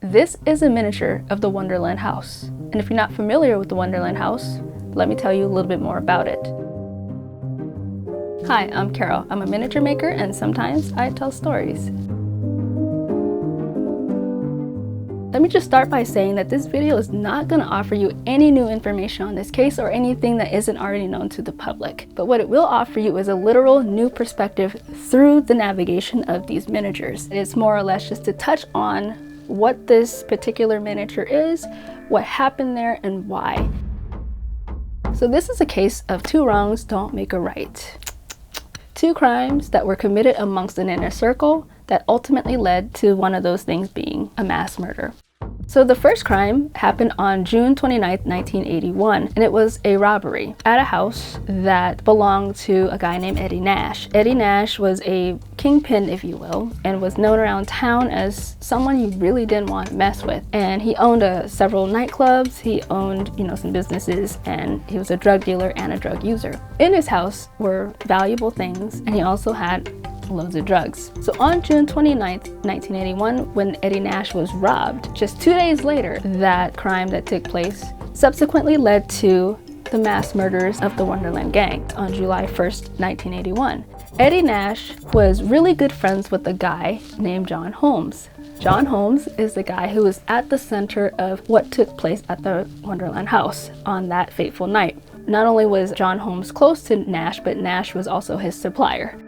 This is a miniature of the Wonderland House. And if you're not familiar with the Wonderland House, let me tell you a little bit more about it. Hi, I'm Carol. I'm a miniature maker and sometimes I tell stories. Let me just start by saying that this video is not going to offer you any new information on this case or anything that isn't already known to the public. But what it will offer you is a literal new perspective through the navigation of these miniatures. It's more or less just to touch on what this particular miniature is, what happened there, and why. So this is a case of two wrongs don't make a right. Two crimes that were committed amongst an inner circle that ultimately led to one of those things being a mass murder. So the first crime happened on June 29th, 1981, and it was a robbery at a house that belonged to a guy named Eddie Nash. Eddie Nash was a kingpin, if you will, and was known around town as someone you really didn't want to mess with. And he owned several nightclubs, he owned, some businesses, and he was a drug dealer and a drug user. In his house were valuable things, and he also had loads of drugs. So on June 29th, 1981, when Eddie Nash was robbed, just 2 days later, that crime that took place subsequently led to the mass murders of the Wonderland Gang on July 1st, 1981. Eddie Nash was really good friends with a guy named John Holmes. John Holmes is the guy who was at the center of what took place at the Wonderland House on that fateful night. Not only was John Holmes close to Nash, but Nash was also his supplier.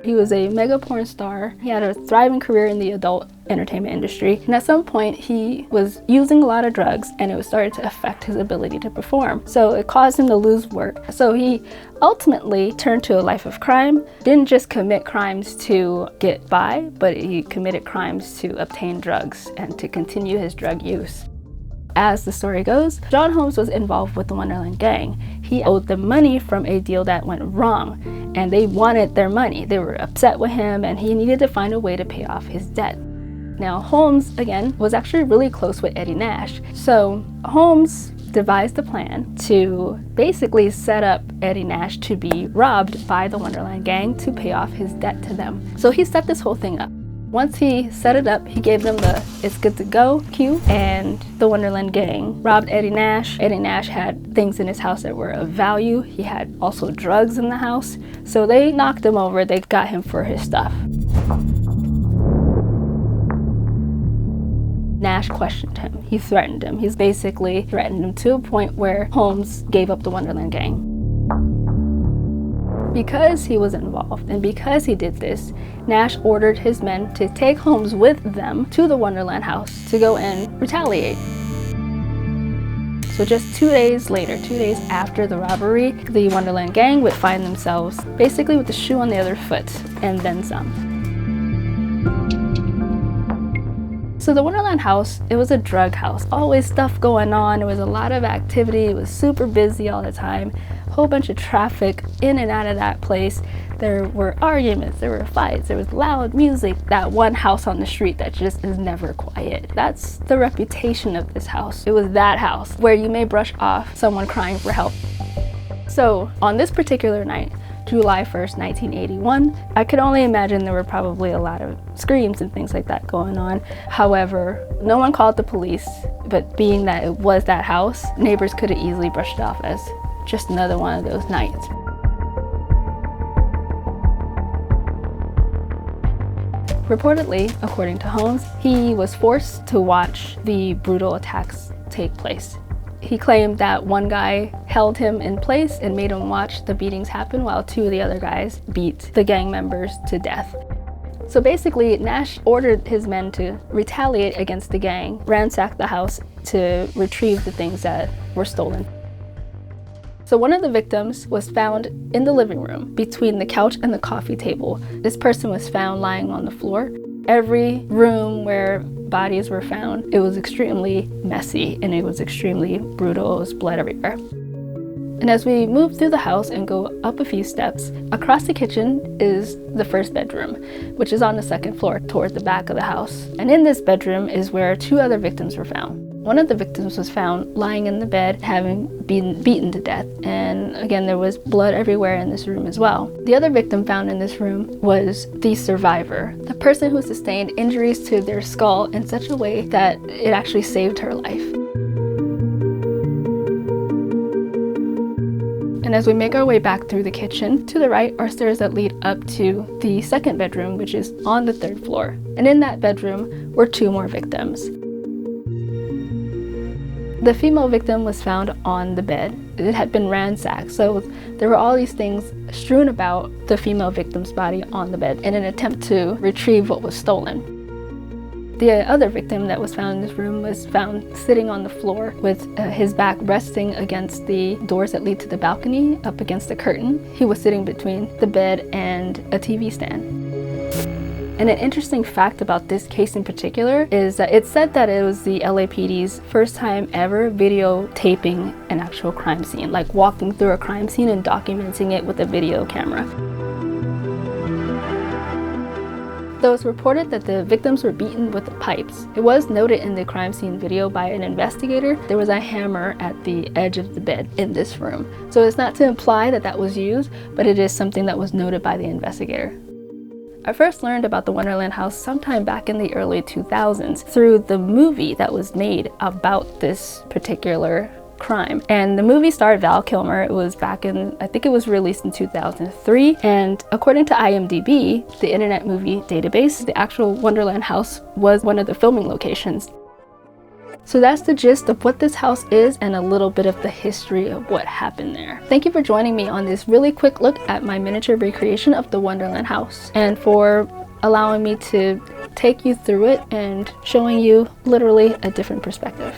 He was a mega porn star. He had a thriving career in the adult entertainment industry. And at some point, he was using a lot of drugs and it was starting to affect his ability to perform. So it caused him to lose work. So he ultimately turned to a life of crime, didn't just commit crimes to get by, but he committed crimes to obtain drugs and to continue his drug use. As the story goes, John Holmes was involved with the Wonderland Gang. He owed them money from a deal that went wrong, and they wanted their money. They were upset with him, and he needed to find a way to pay off his debt. Now, Holmes, again, was actually really close with Eddie Nash. So Holmes devised a plan to basically set up Eddie Nash to be robbed by the Wonderland Gang to pay off his debt to them. So he set this whole thing up. Once he set it up, he gave them the "it's good to go" cue, and the Wonderland Gang robbed Eddie Nash. Eddie Nash had things in his house that were of value. He had also drugs in the house. So they knocked him over, they got him for his stuff. Nash questioned him, he threatened him. He's basically threatened him to a point where Holmes gave up the Wonderland Gang. Because he was involved and because he did this, Nash ordered his men to take Holmes with them to the Wonderland House to go and retaliate. So just 2 days later, 2 days after the robbery, the Wonderland Gang would find themselves basically with the shoe on the other foot and then some. So the Wonderland House, it was a drug house. Always stuff going on. There was a lot of activity. It was super busy all the time. A whole bunch of traffic in and out of that place. There were arguments, there were fights, there was loud music. That one house on the street that just is never quiet. That's the reputation of this house. It was that house where you may brush off someone crying for help. So on this particular night, July 1st, 1981, I could only imagine there were probably a lot of screams and things like that going on. However, no one called the police, but being that it was that house, neighbors could have easily brushed it off as just another one of those nights. Reportedly, according to Holmes, he was forced to watch the brutal attacks take place. He claimed that one guy held him in place and made him watch the beatings happen while two of the other guys beat the gang members to death. So basically, Nash ordered his men to retaliate against the gang, ransack the house to retrieve the things that were stolen. So one of the victims was found in the living room between the couch and the coffee table. This person was found lying on the floor. Every room where bodies were found, it was extremely messy and it was extremely brutal. It was blood everywhere. And as we move through the house and go up a few steps, across the kitchen is the first bedroom, which is on the second floor toward the back of the house. And in this bedroom is where two other victims were found. One of the victims was found lying in the bed, having been beaten to death. And again, there was blood everywhere in this room as well. The other victim found in this room was the survivor, the person who sustained injuries to their skull in such a way that it actually saved her life. And as we make our way back through the kitchen, to the right are stairs that lead up to the second bedroom, which is on the 3rd floor. And in that bedroom were 2 more victims. The female victim was found on the bed. It had been ransacked, so there were all these things strewn about the female victim's body on the bed in an attempt to retrieve what was stolen. The other victim that was found in this room was found sitting on the floor with his back resting against the doors that lead to the balcony, up against the curtain. He was sitting between the bed and a TV stand. And an interesting fact about this case in particular is that it said that it was the LAPD's first time ever videotaping an actual crime scene, like walking through a crime scene and documenting it with a video camera. Though it's reported that the victims were beaten with pipes, it was noted in the crime scene video by an investigator there was a hammer at the edge of the bed in this room. So it's not to imply that that was used, but it is something that was noted by the investigator. I first learned about the Wonderland House sometime back in the early 2000s through the movie that was made about this particular crime. And the movie starred Val Kilmer. It was back in, I think it was released in 2003. And according to IMDb, the Internet Movie Database, the actual Wonderland House was one of the filming locations. So that's the gist of what this house is and a little bit of the history of what happened there. Thank you for joining me on this really quick look at my miniature recreation of the Wonderland House, and for allowing me to take you through it and showing you literally a different perspective.